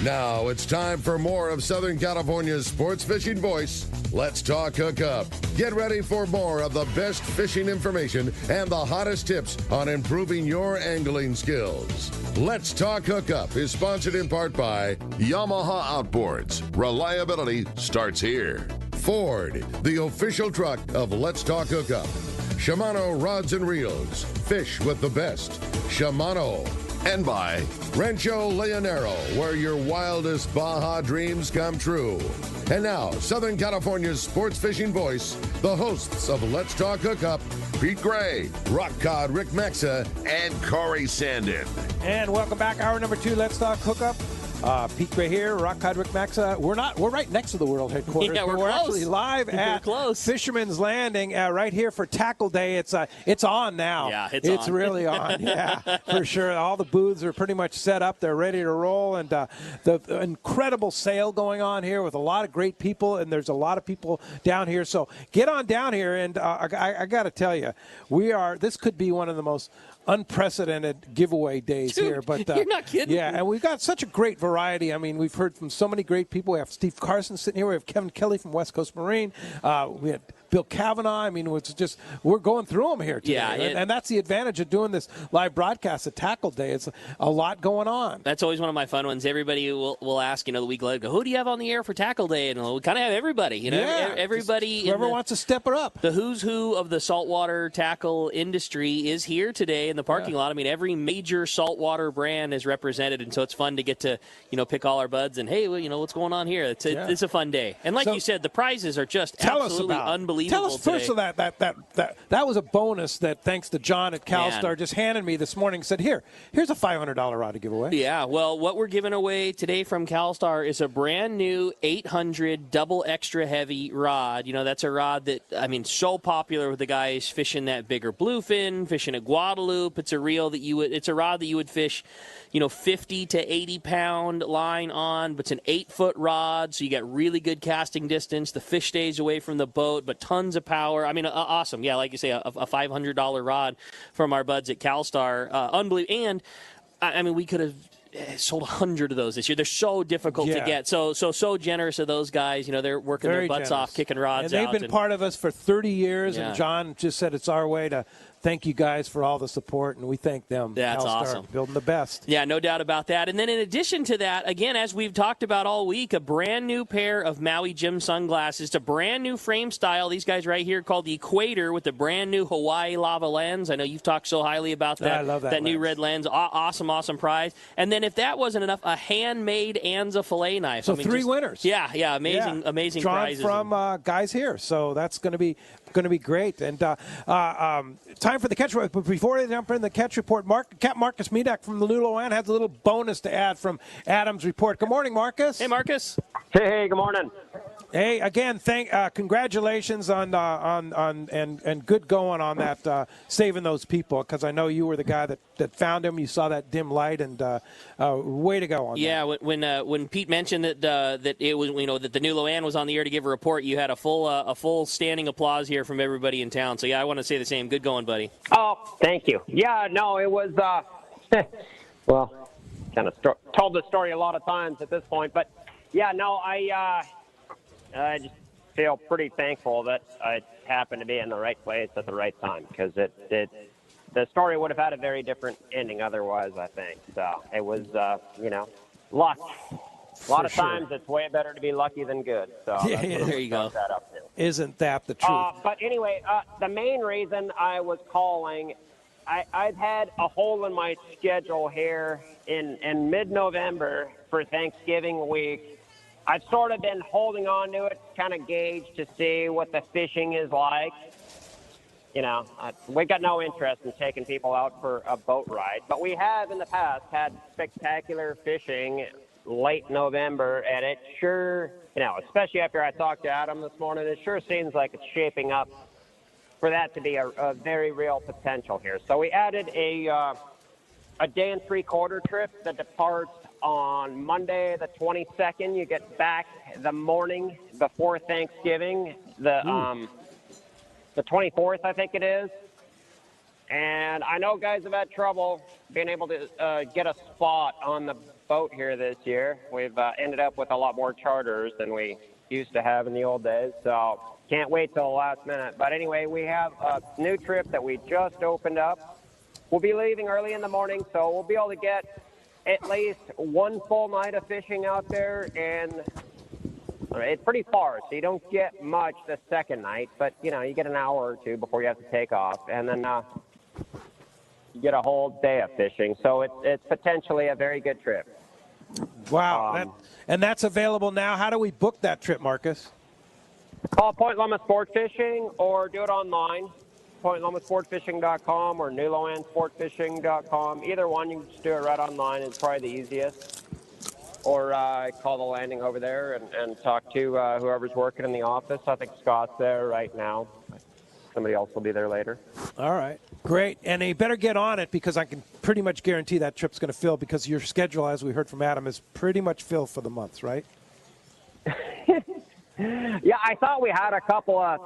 Now it's time for more of Southern California's sports fishing voice. Let's talk Hookup. Get ready for more of the best fishing information and the hottest tips on improving your angling skills. Let's Talk Hookup is sponsored in part by Yamaha Outboards. Reliability starts here. Ford, the official truck of Let's Talk Hookup. Shimano Rods and Reels. Fish with the best. Shimano. And by Rancho Leonero, where your wildest Baja dreams come true. And now, Southern California's sports fishing voice, the hosts of Let's Talk Hookup, Pete Gray, Rock Cod Rick Maxa, and Corey Sandin. And welcome back. Hour number 2, Let's Talk Hookup. Pete Gray here, Rock Cod Rick Maxa. We're right next to the world headquarters. Yeah, we're actually live at Fisherman's Landing right here for Tackle Day. It's on now. Yeah, it's on. really on. Yeah, for sure. All the booths are pretty much set up. They're ready to roll, and the incredible sale going on here with a lot of great people, and there's a lot of people down here. So get on down here, and I got to tell you, this could be one of the most unprecedented giveaway days. Dude, here, but you're not kidding. Yeah, and we've got such a great variety. I mean, we've heard from so many great people. We have Steve Carson sitting here. We have Kevin Kelly from West Coast Marine. We had Bill Kavanaugh. I mean, it's just we're going through them here today. Yeah, and that's the advantage of doing this live broadcast at Tackle Day. It's a lot going on. That's always one of my fun ones. Everybody will ask, the week later, who do you have on the air for Tackle Day? And we kind of have everybody. Everybody. Whoever wants to step it up. The who's who of the saltwater tackle industry is here today in the parking lot. I mean, every major saltwater brand is represented, and so it's fun to get to, pick all our buds and, hey, what's going on here? It's a fun day. And like you said, the prizes are just absolutely unbelievable. Tell us first of that was a bonus that, thanks to John at CalStar, just handed me this morning. Said, here's a $500 rod to give away. Yeah, well, what we're giving away today from CalStar is a brand new 800 double extra heavy rod. That's a rod that, so popular with the guys fishing that bigger bluefin, fishing a Guadalupe. It's a rod that you would fish 50 to 80 pound line on, but it's an 8-foot rod, so you get really good casting distance. The fish stays away from the boat, but tons of power. Awesome. Yeah, like you say, a $500 rod from our buds at CalStar. Unbelievable. And, we could have sold 100 of those this year. They're so difficult to get. So generous of those guys. They're working their butts off, kicking rods out. And they've been part of us for 30 years, and John just said it's our way to thank you guys for all the support, and we thank them. That's CalStar, awesome. Building the best. Yeah, no doubt about that. And then in addition to that, again, as we've talked about all week, a brand new pair of Maui Jim sunglasses. It's a brand new frame style. These guys right here called the Equator with the brand new Hawaii lava lens. I know you've talked so highly about that. I love that new red lens. Awesome prize. And then if that wasn't enough, a handmade Anza fillet knife. So 3 winners. Yeah, amazing Drawn prizes. from guys here. So that's going to be great. And time for the catch report. But before they jump in the catch report, Cap Marcus Medak from the New Loan has a little bonus to add from Adam's report. Good morning, Marcus. Hey, Marcus. Hey, good morning. Hey, again, congratulations on and good going on that saving those people, because I know you were the guy that found him. You saw that dim light, and way to go on that. Yeah, when Pete mentioned that it was that the New Loan was on the air to give a report, you had a full standing applause here from everybody in town. So yeah, I want to say the same. Good going, buddy. Oh, thank you. Yeah, no, it was well, kind of told the story a lot of times at this point, but yeah, no, I just feel pretty thankful that I happened to be in the right place at the right time, because the story would have had a very different ending otherwise, I think. So it was, luck. A lot of times it's way better to be lucky than good. So there you go. That up to. Isn't that the truth? But anyway, the main reason I was calling, I've had a hole in my schedule here in mid-November for Thanksgiving week. I've sort of been holding on to it, kind of gauge to see what the fishing is like. We've got no interest in taking people out for a boat ride, but we have in the past had spectacular fishing late November, and it sure, especially after I talked to Adam this morning, it sure seems like it's shaping up for that to be a very real potential here. So we added a day and 3/4 trip that departs on Monday the 22nd. You get back the morning before Thanksgiving, the 24th, I think it is. And I know guys have had trouble being able to get a spot on the boat here this year. We've ended up with a lot more charters than we used to have in the old days, so can't wait till the last minute. But anyway, we have a new trip that we just opened up. We'll be leaving early in the morning, so we'll be able to get at least one full night of fishing out there, and it's pretty far, so you don't get much the second night, but, you get an hour or two before you have to take off, and then you get a whole day of fishing. So it's potentially a very good trip. Wow. And that's available now. How do we book that trip, Marcus? Call Point Loma Sport Fishing or do it online, pointlomasportfishing.com or newloandsportfishing.com. Either one, you can just do it right online. It's probably the easiest. Or call the landing over there and talk to whoever's working in the office. I think Scott's there right now. Somebody else will be there later. All right. Great. And you better get on it, because I can pretty much guarantee that trip's going to fill, because your schedule, as we heard from Adam, is pretty much filled for the month, right? Yeah, I thought we had a couple of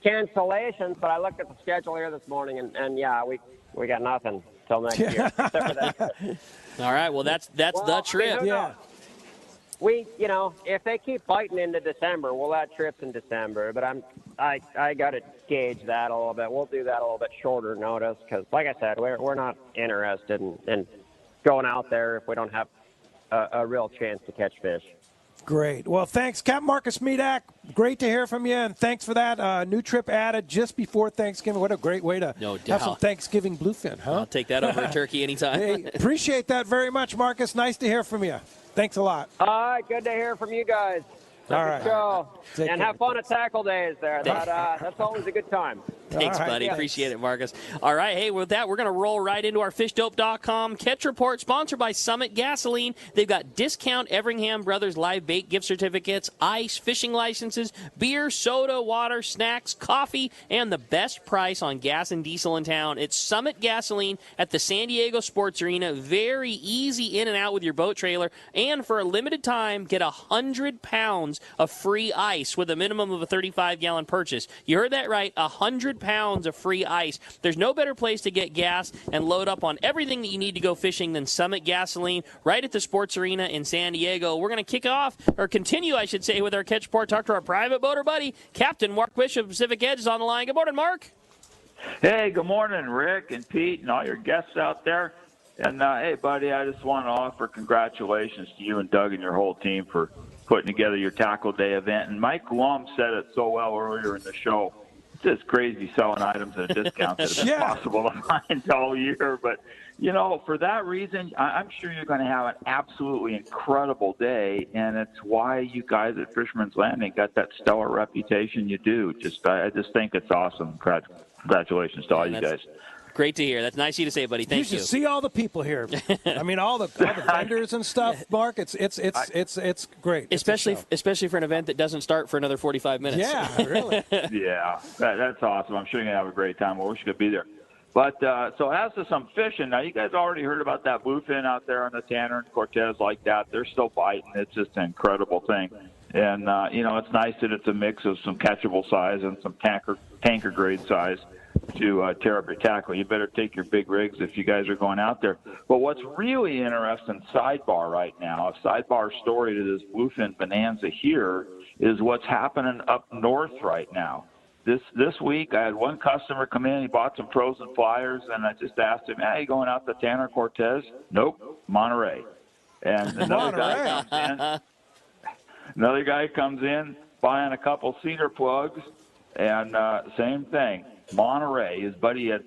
cancellations, but I looked at the schedule here this morning, and yeah, we got nothing till next year. Except for that. All right, well, that's the trip. I mean, yeah. We, if they keep biting into December, we'll add trips in December, but I got to gauge that a little bit. We'll do that a little bit shorter notice, because, like I said, we're not interested in going out there if we don't have a real chance to catch fish. Great. Well, thanks, Captain Marcus Medak. Great to hear from you, and thanks for that new trip added just before Thanksgiving. What a great way to have some Thanksgiving bluefin, huh? I'll take that over a turkey anytime. Hey, appreciate that very much, Marcus. Nice to hear from you. Thanks a lot. All right, good to hear from you guys. All right. Show. And have fun at tackle days there. That's always a good time. Thanks, buddy. Appreciate it, Marcus. All right. Hey, with that, we're going to roll right into our fishdope.com catch report, sponsored by Summit Gasoline. They've got discount Everingham Brothers live bait gift certificates, ice, fishing licenses, beer, soda, water, snacks, coffee, and the best price on gas and diesel in town. It's Summit Gasoline at the San Diego Sports Arena. Very easy in and out with your boat trailer. And for a limited time, get 100 pounds of free ice with a minimum of a 35-gallon purchase. You heard that right, 100 pounds of free ice. There's no better place to get gas and load up on everything that you need to go fishing than Summit Gasoline right at the Sports Arena in San Diego. We're going to continue, I should say, with our catch report. Talk to our private boater buddy, Captain Mark Bishop of Pacific Edge is on the line. Good morning, Mark. Hey, good morning, Rick and Pete and all your guests out there. And, hey, buddy, I just want to offer congratulations to you and Doug and your whole team for putting together your Tackle Day event. And Mike Lum said it so well earlier in the show. It's just crazy selling items at a discount that it's impossible to find all year. But, for that reason, I'm sure you're going to have an absolutely incredible day. And it's why you guys at Fisherman's Landing got that stellar reputation you do. I just think it's awesome. Congratulations to all you guys. Great to hear. That's nice of you to say, buddy. Thank you. You should see all the people here. I mean, all the vendors and stuff, Mark. It's great. Especially for an event that doesn't start for another 45 minutes. Yeah, really. Yeah, that's awesome. I'm sure you're going to have a great time. I wish you could be there. But so as to some fishing, now you guys already heard about that bluefin out there on the Tanner and Cortez like that. They're still biting. It's just an incredible thing. And, it's nice that it's a mix of some catchable size and some tanker grade size to tear up your tackle. You better take your big rigs if you guys are going out there. But what's really interesting, sidebar right now, a sidebar story to this bluefin bonanza here is what's happening up north right now. This week, I had one customer come in. He bought some frozen flyers, and I just asked him, "Hey, you going out to Tanner Cortez?" "Nope, Monterey." And another guy comes in buying a couple cedar plugs, and same thing. Monterey, his buddy had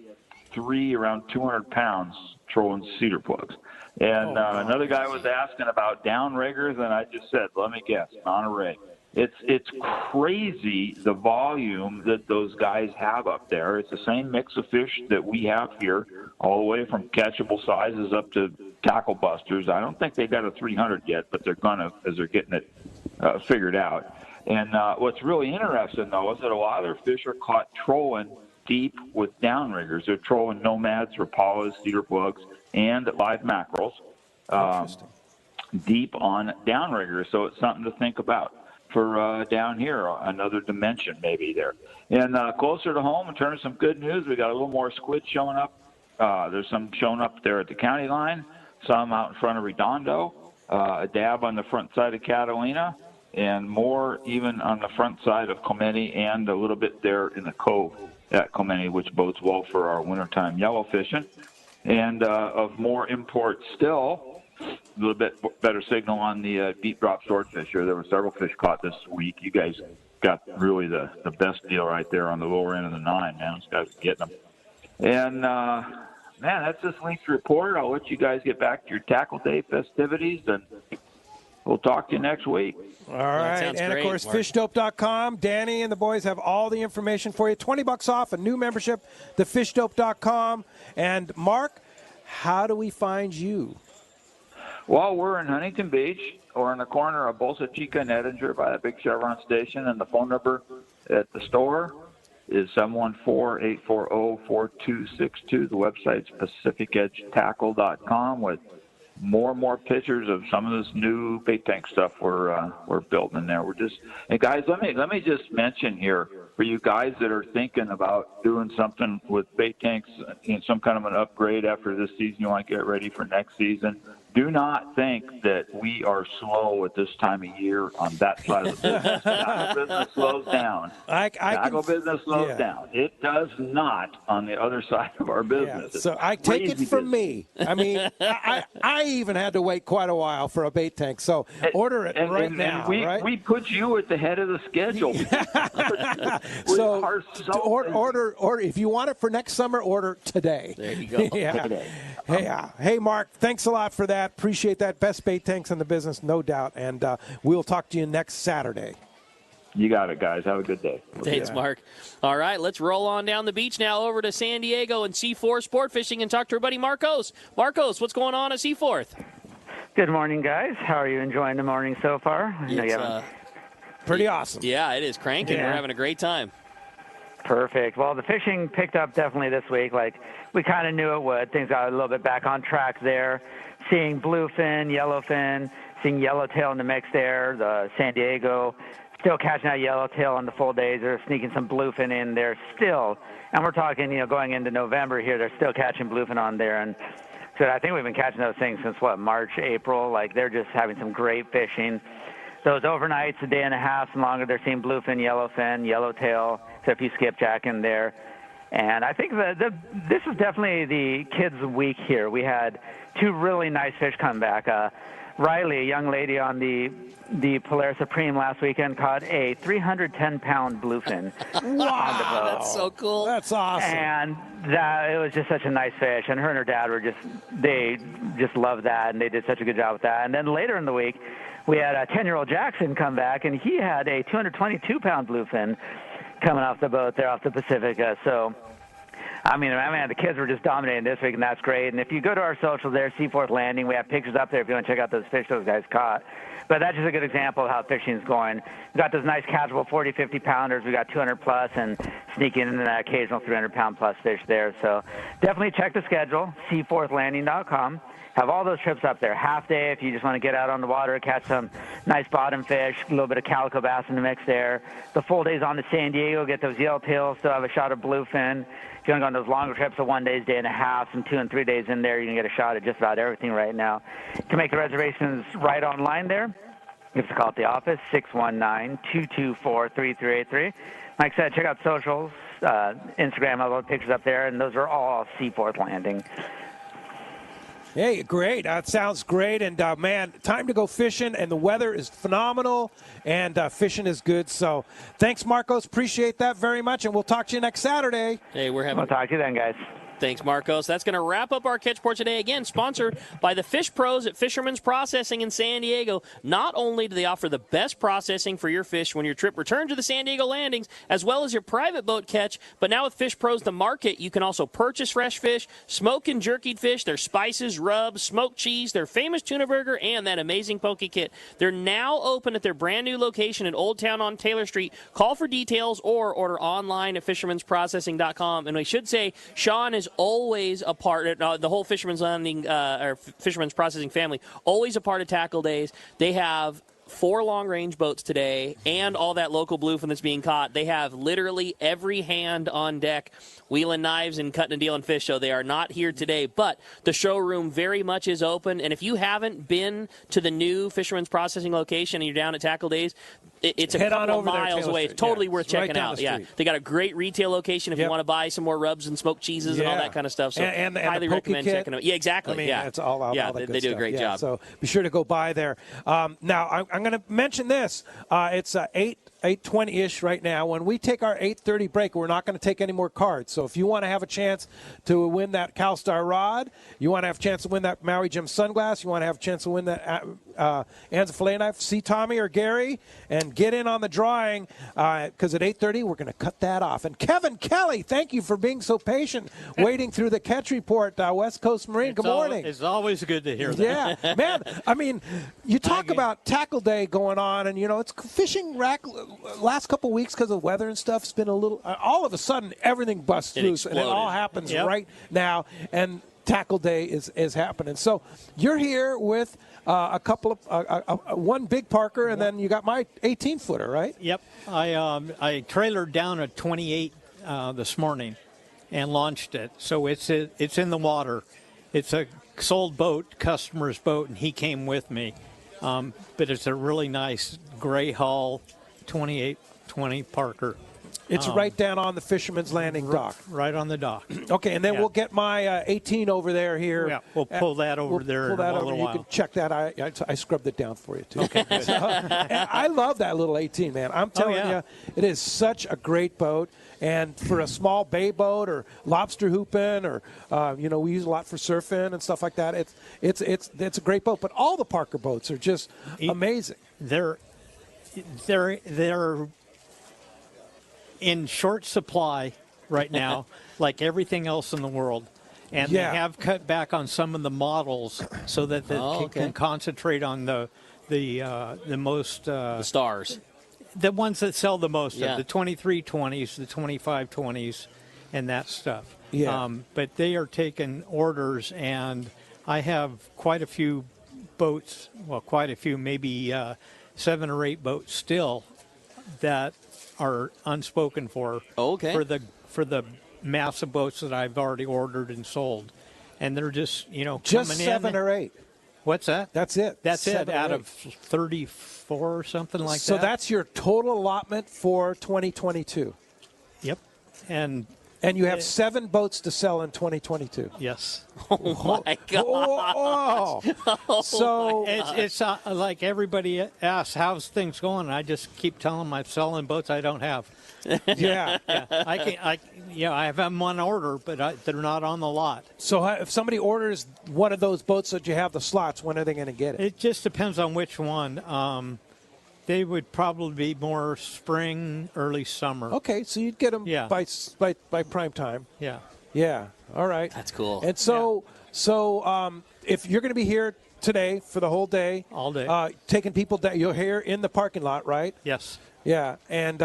3 around 200 pounds trolling cedar plugs. And another guy was asking about downriggers, and I just said, let me guess, Monterey. It's crazy the volume that those guys have up there. It's the same mix of fish that we have here, all the way from catchable sizes up to tackle busters. I don't think they got a 300 yet, but they're gonna as they're getting it figured out. And what's really interesting, though, is that a lot of their fish are caught trolling deep with downriggers. They're trolling nomads, rapalas, cedar plugs, and live mackerels deep on downriggers. So it's something to think about for down here, another dimension maybe there. And closer to home, in terms of some good news, we got a little more squid showing up. There's some showing up there at the county line, some out in front of Redondo, a dab on the front side of Catalina, and more even on the front side of Clemente and a little bit there in the cove at Clemente, which bodes well for our wintertime yellow fishing. And of more import still, a little bit better signal on the deep drop swordfish here. There were several fish caught this week. You guys got really the best deal right there on the lower end of the 9, man. Those guys are getting them. And, man, that's this week's report. I'll let you guys get back to your tackle day festivities, and we'll talk to you next week. All right. And, great, of course, Mark. fishdope.com. Danny and the boys have all the information for you. $20 off a new membership, thefishdope.com. And, Mark, how do we find you? Well, we're in Huntington Beach. We're in the corner of Bolsa Chica and Edinger by the big Chevron station, and the phone number at the store is 714-840-4262. The website's PacificEdgeTackle.com with more and more pictures of some of this new bait tank stuff we're building in there. And guys, let me just mention here for you guys that are thinking about doing something with bait tanks in some kind of an upgrade after this season, you want to get ready for next season. Do not think that we are slow at this time of year on that side of the business. Tackle business slows down. Tackle business slows down. It does not on the other side of our business. Yeah. So I take it from me. I mean, I even had to wait quite a while for a bait tank. So order it right now. We put you at the head of the schedule. So order if you want it for next summer, order today. There you go. Today. Hey, Mark, thanks a lot for that. Appreciate that. Best bait tanks in the business, no doubt. And we'll talk to you next Saturday. You got it, guys. Have a good day. Thanks, Mark. All right, let's roll on down the beach now over to San Diego and Seaforth Sport Fishing and talk to our buddy Marcos. Marcos, what's going on at Seaforth? Good morning, guys. How are you enjoying the morning so far? Pretty awesome. Yeah, it is cranking. Yeah. We're having a great time. Perfect. Well, the fishing picked up definitely this week. Like, we kind of knew it would. Things got a little bit back on track there. Seeing bluefin, yellowfin, seeing yellowtail in the mix there. The San Diego still catching that yellowtail on the full days. They're sneaking some bluefin in there still. And we're talking, going into November here, they're still catching bluefin on there. And so I think we've been catching those things since, March, April. Like, they're just having some great fishing. Those overnights, a day and a half and longer, they're seeing bluefin, yellowtail, except you skipjack in there. And I think this is definitely the kids' week here. We had two really nice fish come back. Riley, a young lady on the Polaris Supreme last weekend, caught a 310-pound bluefin on the boat. That's so cool. That's awesome. And it was just such a nice fish. And her and her dad they just loved that, and they did such a good job with that. And then later in the week, we had a 10-year-old Jackson come back, and he had a 222-pound bluefin coming off the boat there off the Pacifica. So, I mean, the kids were just dominating this week, and that's great. And if you go to our socials there, Seaforth Landing, we have pictures up there if you want to check out those fish those guys caught. But that's just a good example of how fishing is going. We've got those nice catchable 40, 50-pounders. We got 200-plus and sneaking in that occasional 300-pound-plus fish there. So definitely check the schedule, seaforthlanding.com. Have all those trips up there. Half day if you just want to get out on the water, catch some nice bottom fish, a little bit of calico bass in the mix there. The full days on to San Diego, get those yellowtails, still have a shot of bluefin. If you want to go on those longer trips of 1 day, day and a half, some 2 and 3 days in there, you can get a shot at just about everything right now. You can make the reservations right online there. You have to call at the office, 619-224-3383. Like I said, check out socials, Instagram, all those pictures up there, and those are all Seaforth Landing. Hey, great. That sounds great. And, man, time to go fishing, and the weather is phenomenal, and fishing is good. So thanks, Marcos. Appreciate that very much, and we'll talk to you next Saturday. Hey, We'll talk to you then, guys. Thanks, Marcos. That's going to wrap up our Catch Report today. Again, sponsored by the Fish Pros at Fisherman's Processing in San Diego. Not only do they offer the best processing for your fish when your trip returns to the San Diego landings, as well as your private boat catch, but now with Fish Pros, the market, you can also purchase fresh fish, smoke and jerkied fish, their spices, rubs, smoked cheese, their famous tuna burger, and that amazing poke kit. They're now open at their brand new location in Old Town on Taylor Street. Call for details or order online at fishermansprocessing.com. And we should say, Sean is always a part, the whole Fisherman's Landing or Fisherman's Processing family, always a part of Tackle Days. They have 4 long-range boats today and all that local bluefin that's being caught. They have literally every hand on deck, wheeling knives and cutting and dealing fish, so they are not here today. But the showroom very much is open, and if you haven't been to the new Fisherman's Processing location and you're down at Tackle Days, it's a couple of miles away. It's totally worth checking out. Yeah, they got a great retail location if you want to buy some more rubs and smoked cheeses and all that kind of stuff. So and highly recommend checking them out. Yeah, exactly. I mean, it's all out. Yeah, all they do a great job. So be sure to go by there. Now I'm going to mention this. It's 8:20-ish right now. When we take our 8:30 break, we're not going to take any more cards. So if you want to have a chance to win that CalStar rod, you want to have a chance to win that Maui Jim sunglass, you want to have a chance to win that Anza fillet knife, see Tommy or Gary and get in on the drawing, because at 8:30 we're going to cut that off. And Kevin Kelly, thank you for being so patient, waiting through the catch report, West Coast Marine. Good morning. It's always good to hear that. Yeah, man. I mean, you talk about tackle day going on, and it's fishing last couple of weeks because of weather and stuff. It's been a little. All of a sudden, everything busts loose, and it all happens right now. And tackle day is happening. So you're here with a couple of one big Parker, and then you got my 18-footer, right? Yep. I trailered down a 28 this morning and launched it. So it's in the water. It's a sold boat, customer's boat, and he came with me. But it's a really nice gray hull 2820 Parker. It's right down on the Fisherman's Landing dock. Right on the dock. Okay, and then we'll get my 18 over there here. Yeah, we'll pull that over there in a little while. You can check that. I scrubbed it down for you, too. Okay. And I love that little 18, man. I'm telling you, it is such a great boat. And for a small bay boat or lobster hooping, or we use a lot for surfing and stuff like that. It's a great boat. But all the Parker boats are just amazing. They're in short supply right now, like everything else in the world. And they have cut back on some of the models so that they can concentrate on the most the stars. The ones that sell the most, of the 2320s, the 2520s, and that stuff. Yeah. But they are taking orders, and I have quite a few boats, maybe 7 or 8 boats still that are unspoken for. For the massive boats that I've already ordered and sold. And they're just, just coming 7 or 8. What's that? That's it. That's it, out of 34 or something like that. So that's your total allotment for 2022. Yep. And you have 7 boats to sell in 2022. Yes. Oh, my God. So it's like everybody asks, how's things going? And I just keep telling them I'm selling boats I don't have. Yeah. I have them on order, but they're not on the lot. So if somebody orders one of those boats that you have the slots, when are they going to get it? It just depends on which one. They would probably be more spring, early summer. Okay, so you'd get them by prime time. Yeah. Yeah. All right. That's cool. And so if you're going to be here today for the whole day, all day, taking people down, you're here in the parking lot, right? Yes. Yeah, and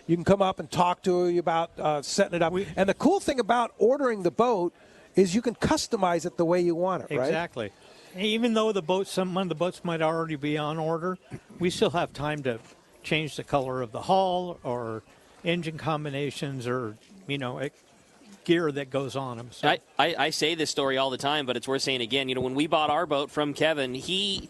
you can come up and talk to you about setting it up. And the cool thing about ordering the boat is you can customize it the way you want it, right? Exactly. Even though some of the boats might already be on order, we still have time to change the color of the hull or engine combinations or, gear that goes on them. So. I say this story all the time, but it's worth saying again. When we bought our boat from Kevin, he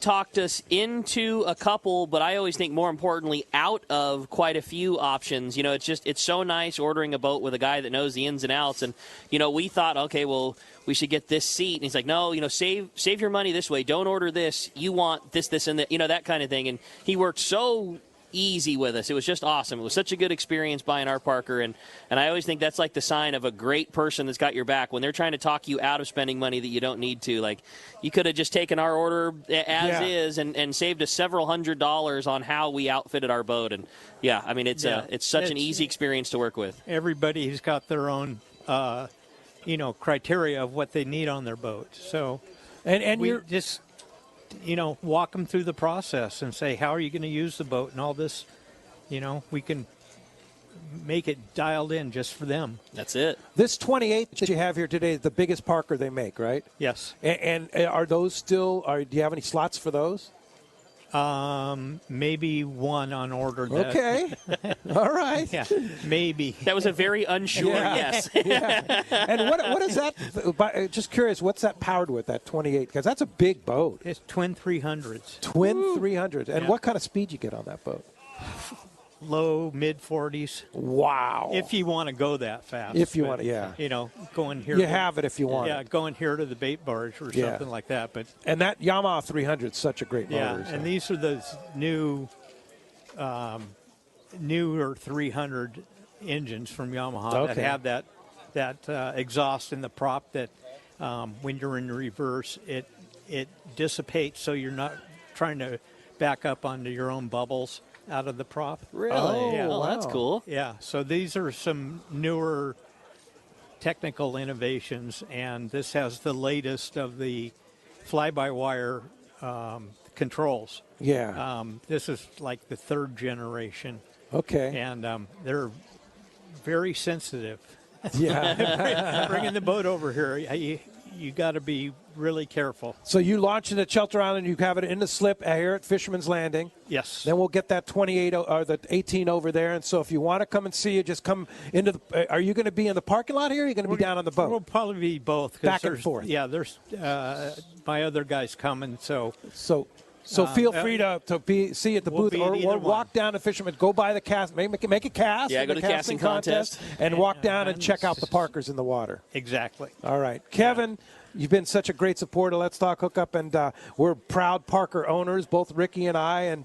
talked us into a couple, but I always think more importantly out of quite a few options. It's so nice ordering a boat with a guy that knows the ins and outs. And, we thought, okay, well, we should get this seat. And he's like, no, save your money this way. Don't order this. You want this, and that, that kind of thing. And he worked so easy with us. It was just awesome. It was such a good experience buying our Parker, and I always think that's like the sign of a great person that's got your back when they're trying to talk you out of spending money that you don't need to. Like, you could have just taken our order as is and saved us several $100s on how we outfitted our boat. And it's such an easy experience to work with. Everybody's got their own criteria of what they need on their boat. So and we just walk them through the process and say, how are you going to use the boat and all this, we can make it dialed in just for them. That's it. This 28 that you have here today is the biggest Parker they make, right? Yes. And are those still, do you have any slots for those? Maybe one on order. That, Okay. All right. Yeah, maybe. That was a very unsure yes. Yeah. And what is that? Just curious, what's that powered with, that 28? Because that's a big boat. It's twin 300s. Twin 300s. And Yeah. what kind of speed you get on that boat? Low, mid 40s. Wow. If you want to go that fast. If you But, want to, yeah. You know, going here. You have it if you want Yeah, it. going here to the bait barge or Yeah. something like that. But And that Yamaha 300 is such a great yeah, motor. so. and these are the newer 300 engines from Yamaha that Okay. have that exhaust in the prop that when you're in reverse, it dissipates so you're not trying to back up onto your own bubbles out of the prop. Really? Oh, Oh, that's wow. cool. Yeah, so these are some newer technical innovations, and this has the latest of the fly-by-wire controls. Yeah. This is like the third generation, Okay. and they're very sensitive. Yeah. Bringing the boat over here, you got to be really careful. So you launch it at Shelter Island. You have it in the slip here at Fisherman's Landing. Yes. Then we'll get that 28 or the 18 over there. And so if you want to come and see it, just come into the. Are you going to be in the parking lot here? Or are you going to be down on the boat? We'll probably be both. 'Cause Back and there's- forth. Yeah, there's my other guys coming, so. So feel free to see at the we'll booth be or at either walk one. down to Fisherman. Go by the cast, make a cast. Yeah, in go to the casting contest. and walk down and check out the Parkers in the water. Exactly. All right, Kevin. You've been such a great supporter. Let's Talk Hookup, and we're proud Parker owners, both Ricky and I, and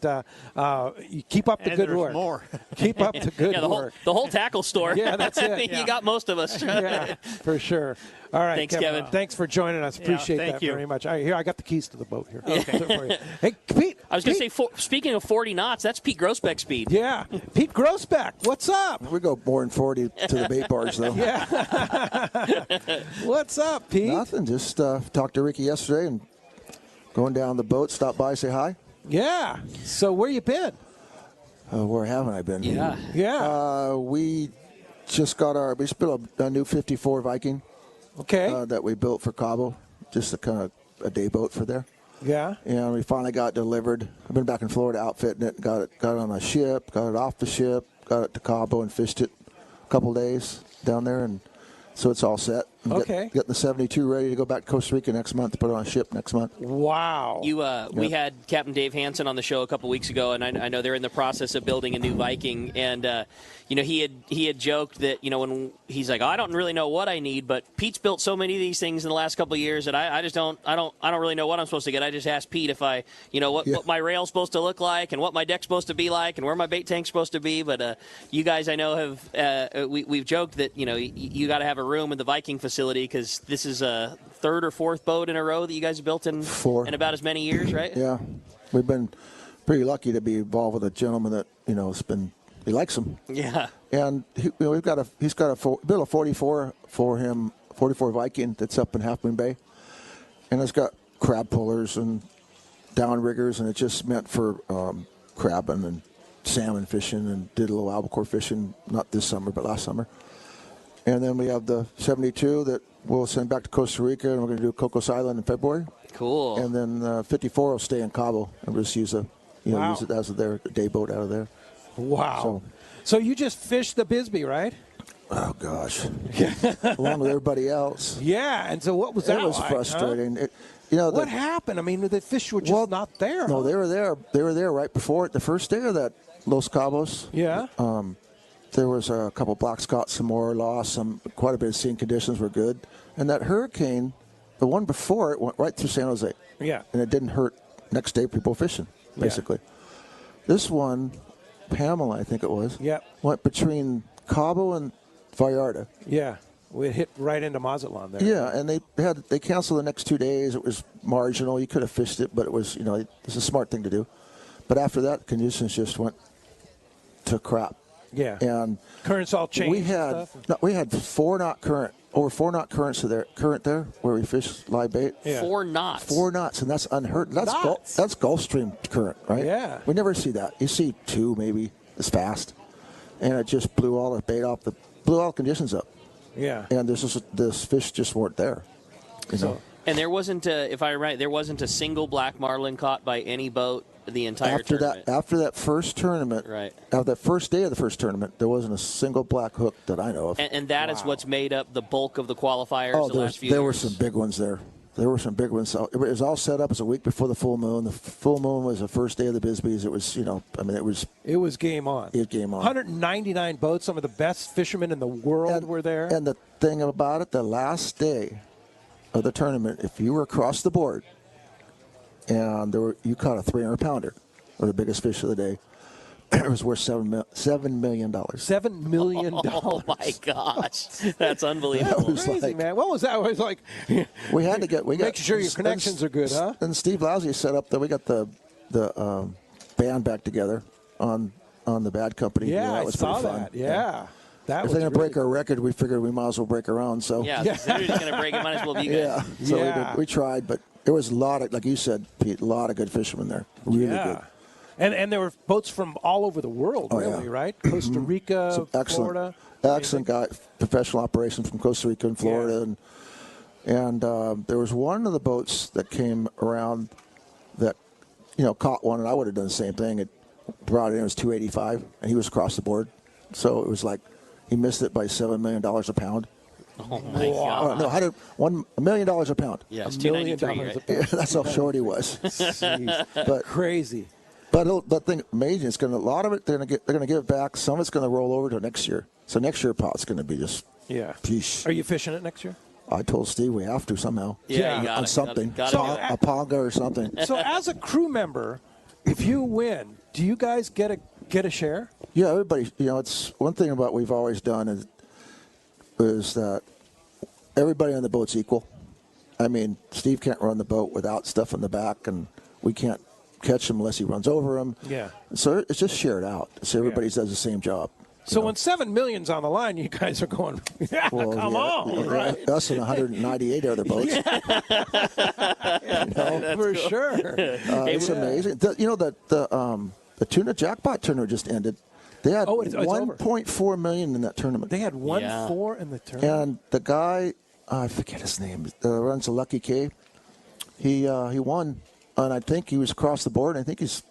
you keep up the And good there's work. more. Keep up the good Yeah, work. the whole tackle store. Yeah, that's it. You got most of us. Yeah, for sure. All right, Thanks, Kevin. Thanks for joining us. Appreciate thank that you. very much. All right, here, I got the keys to the boat here. Okay. Hey, Pete. I was going to Pete. say, speaking of 40 knots, that's Pete Grossbeck speed. Yeah, Pete Grossbeck. What's up? We go more than 40 to the bait barge, though. What's up, Pete? Nothing. Just talked to Ricky yesterday and going down the boat, stop by, say hi. Yeah. So where you been? Where haven't I been? Yeah. We just built a new 54 Viking Okay. that we built for Cabo, just a day boat for there. Yeah. And we finally got it delivered. I've been back in Florida outfitting it, got it on a ship, got it off the ship, got it to Cabo and fished it a couple days down there, and so it's all set. And Okay. Getting the 72 ready to go back to Costa Rica next month to put it on a ship next month. Wow. We had Captain Dave Hansen on the show a couple weeks ago, and I know they're in the process of building a new Viking. And he had joked that when he's like, I don't really know what I need, but Pete's built so many of these things in the last couple of years that I just don't really know what I'm supposed to get. I just asked Pete if what my rail's supposed to look like and what my deck's supposed to be like and where my bait tank's supposed to be. But you guys, I know, have we've joked that you got to have a room in the Viking facility because this is a third or fourth boat in a row that you guys have built in in about as many years, right? Yeah, we've been pretty lucky to be involved with a gentleman that he likes them. Yeah, and he's built a 44 for him, 44 Viking that's up in Half Moon Bay, and it's got crab pullers and downriggers, and it's just meant for crabbing and salmon fishing, and did a little albacore fishing not this summer but last summer. And then we have the 72 that we'll send back to Costa Rica, and we're going to do Cocos Island in February. Cool. And then 54 will stay in Cabo, and we'll just use use it as their day boat out of there. Wow. So you just fished the Bisbee, right? Oh gosh, along with everybody else. Yeah. And so what was that? It was like, frustrating. Huh? What happened? I mean, the fish were just not there. No, huh? they were there. They were there right before it. The first day of that Los Cabos. Yeah. There was a couple black scot, some more lost, quite a bit of scene conditions were good. And that hurricane, the one before it, went right through San Jose. Yeah. And it didn't hurt next day people fishing, basically. This one, Pamela, I think it was, went between Cabo and Vallarta. Yeah. We hit right into Mazatlan there. Yeah, and they canceled the next 2 days. It was marginal. You could have fished it, but it was, it's a smart thing to do. But after that, conditions just went to crap. Yeah. And currents all changed. We had 4 knot current, over 4 knot currents current there where we fish live bait. Yeah. 4 knots. 4 knots, and that's unheard. That's Gulf Stream current, right? Yeah. We never see that. You see 2 maybe as fast, and it just blew all the bait off, blew all the conditions up. Yeah. And this fish just weren't there. You know. And there wasn't, if I'm right, there wasn't a single black marlin caught by any boat the entire tournament. After that first tournament, right? After that first day of the first tournament, there wasn't a single black hook that I know of. And that is what's made up the bulk of the qualifiers the last few years. There were some big ones there. There were some big ones. It was all set up as a week before the full moon. The full moon was the first day of the Bisbees. It was, it was game on. It was game on. 199 boats. Some of the best fishermen in the world were there. And the thing about it, the last day of the tournament, if you were across the board and you caught a 300-pounder, or the biggest fish of the day, it was worth $7 million. $7 million. Oh my gosh, that's unbelievable. That was crazy, man. What was that? It was like we had to get make sure your connections are good, huh? And Steve Lousy set up that we got the band back together on the Bad Company. Yeah, that was I saw pretty fun. that. Yeah. That if they're going to break our record, we figured we might as well break our own. So yeah, if they're going to break it, might as well be good. Yeah, so we tried, but there was a lot of, like you said, Pete, a lot of good fishermen there. Really good. And there were boats from all over the world, right? Costa Rica, Florida. Excellent guy, professional operations from Costa Rica and Florida. And there was one of the boats that came around that, caught one, and I would have done the same thing. It brought it in, it was $285, and he was across the board. So it was like he missed it by $7 million a pound. Oh, my God. No, $1 million a pound. Yeah, it's $293, right? Yeah, that's how short he was. But crazy. But the thing amazing, it's going to, a lot of it they're going to give it back. Some of it's going to roll over to next year. So next year pot's going to be just peace. Are you fishing it next year? I told Steve we have to somehow. Yeah, you got on it. something, Got a ponga or something. So as a crew member, if you win, do you guys get a share? Yeah, everybody. It's one thing about we've always done is that everybody on the boat's equal. I mean, Steve can't run the boat without stuff in the back, and we can't catch him unless he runs over him. Yeah. So it's just shared out. So everybody does the same job. So when $7 million's on the line, you guys are going, come on, right? Us and 198 other boats. For sure. It's amazing. The tuna jackpot tournament just ended. They had $1.4 million in that tournament. They had 1.4 in the tournament. And the guy, I forget his name, runs a Lucky K. He won, and I think he was across the board. I think he's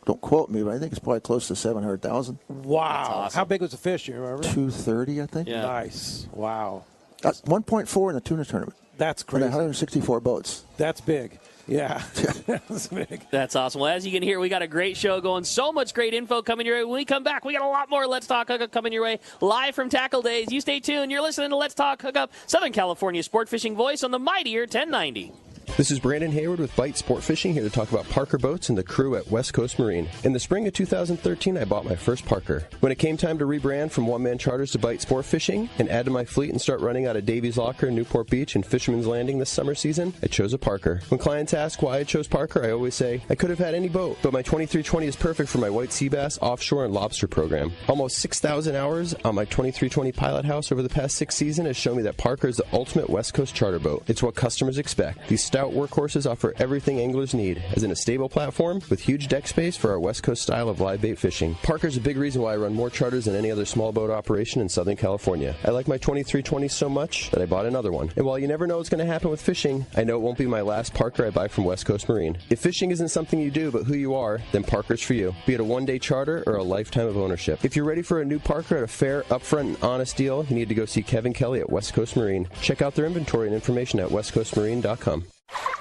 don't quote me, but I think it's probably close to 700,000. Wow! Awesome. How big was the fish? You remember? 230, I think. Yeah. Nice. Wow. That's 1.4 in the tuna tournament. That's crazy. 164 boats. That's big. Yeah. That's big. That's awesome. Well, as you can hear, we got a great show going. So much great info coming your way. When we come back, we got a lot more Let's Talk Hookup coming your way. Live from Tackle Days. You stay tuned. You're listening to Let's Talk Hookup, Southern California sport fishing voice on the mightier 1090. This is Brandon Hayward with Bite Sport Fishing, here to talk about Parker Boats and the crew at West Coast Marine. In the spring of 2013, I bought my first Parker. When it came time to rebrand from one-man charters to Bite Sport Fishing and add to my fleet and start running out of Davies Locker, Newport Beach, and Fisherman's Landing this summer season, I chose a Parker. When clients ask why I chose Parker, I always say, I could have had any boat, but my 2320 is perfect for my white sea bass, offshore, and lobster program. Almost 6,000 hours on my 2320 Pilot House over the past 6 seasons has shown me that Parker is the ultimate West Coast charter boat. It's what customers expect. These stout workhorses offer everything anglers need, as in a stable platform with huge deck space for our West Coast style of live bait fishing. Parker's a big reason why I run more charters than any other small boat operation in Southern California. I like my 2320 so much that I bought another one. And while you never know what's going to happen with fishing, I know it won't be my last Parker I buy from West Coast Marine. If fishing isn't something you do but who you are, then Parker's for you, be it a one-day charter or a lifetime of ownership. If you're ready for a new Parker at a fair, upfront, and honest deal, you need to go see Kevin Kelly at West Coast Marine. Check out their inventory and information at westcoastmarine.com.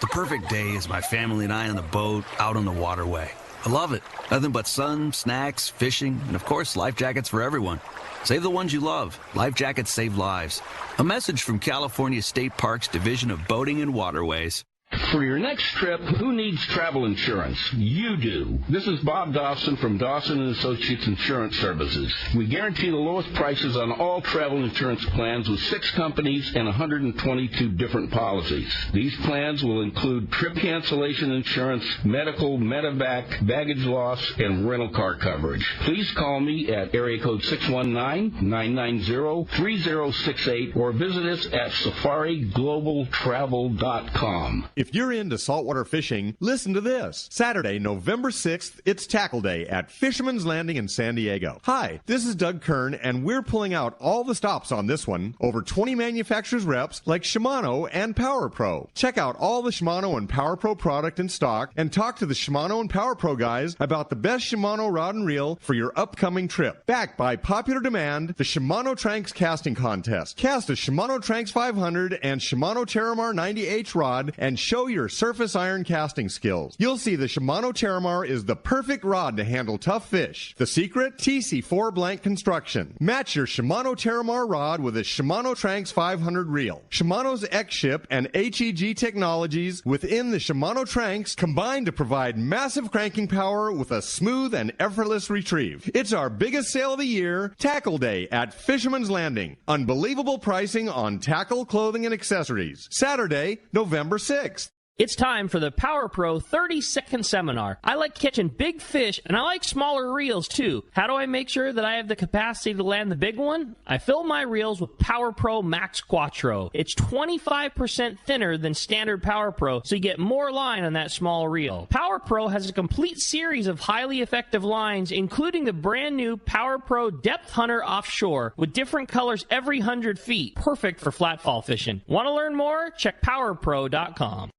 The perfect day is my family and I on the boat, out on the waterway. I love it. Nothing but sun, snacks, fishing, and of course, life jackets for everyone. Save the ones you love. Life jackets save lives. A message from California State Parks Division of Boating and Waterways. For your next trip, who needs travel insurance? You do. This is Bob Dawson from Dawson & Associates Insurance Services. We guarantee the lowest prices on all travel insurance plans with 6 companies and 122 different policies. These plans will include trip cancellation insurance, medical, medevac, baggage loss, and rental car coverage. Please call me at area code 619-990-3068 or visit us at safariglobaltravel.com. If you're into saltwater fishing, listen to this. Saturday, November 6th, it's Tackle Day at Fisherman's Landing in San Diego. Hi, this is Doug Kern, and we're pulling out all the stops on this one. Over 20 manufacturers reps like Shimano and Power Pro. Check out all the Shimano and Power Pro product in stock and talk to the Shimano and Power Pro guys about the best Shimano rod and reel for your upcoming trip. Backed by popular demand, the Shimano Tranks Casting Contest. Cast a Shimano Tranks 500 and Shimano Terramar 90H rod and show your surface iron casting skills. You'll see the Shimano Terramar is the perfect rod to handle tough fish. The secret? TC4 blank construction. Match your Shimano Terramar rod with a Shimano Tranks 500 reel. Shimano's X-Ship and HEG technologies within the Shimano Tranks combine to provide massive cranking power with a smooth and effortless retrieve. It's our biggest sale of the year, Tackle Day at Fisherman's Landing. Unbelievable pricing on tackle, clothing, and accessories. Saturday, November 6th. It's time for the Power Pro 30-second seminar. I like catching big fish, and I like smaller reels, too. How do I make sure that I have the capacity to land the big one? I fill my reels with Power Pro Max Quattro. It's 25% thinner than standard Power Pro, so you get more line on that small reel. Power Pro has a complete series of highly effective lines, including the brand new Power Pro Depth Hunter Offshore, with different colors every 100 feet. Perfect for flatfall fishing. Want to learn more? Check powerpro.com.